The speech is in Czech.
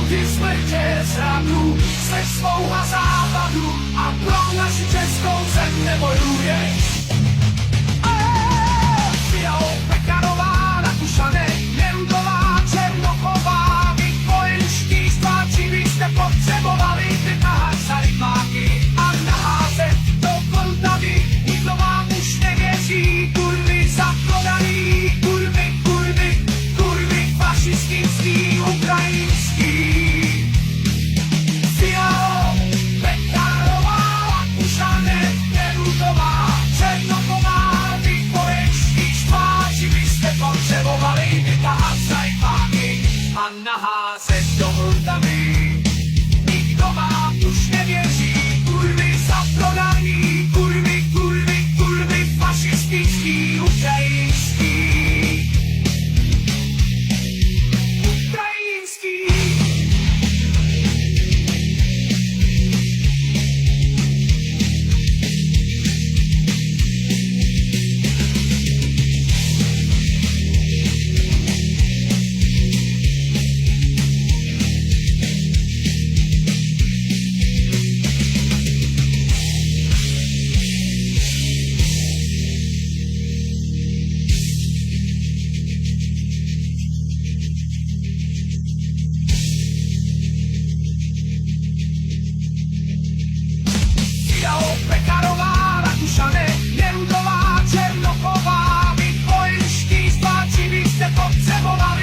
ty smrtě zradu, se svou a západu a pro naši českou zem nebojuje. Fialo, Pekarová, Rakušané, Nerudová, Černochová, vy vojenští stváči, vy jste potřebovali vytahat za rybáky a naházet do Vltavy. Nikdo vám už nevěří, kurvy zaprodaný, kurvy, kurvy, kurvy, fašistický, ukrajinský. Fialo, Pekarová, Rakušané, Nerudová, Černochová, vy vojenští stváči, vy jste potřebovali vytahat za rybáky a naházet do Vltavy. Nikdo vám už nevěří, kurvy zaprodaný, kurvy, kurvy, kurvy, fašistický, ukrajinský. Ukrajinský. Fialo, Pekarová, Rakušané, Nerudová, Černochová, vy vojenští stváči, vy jste potřebovali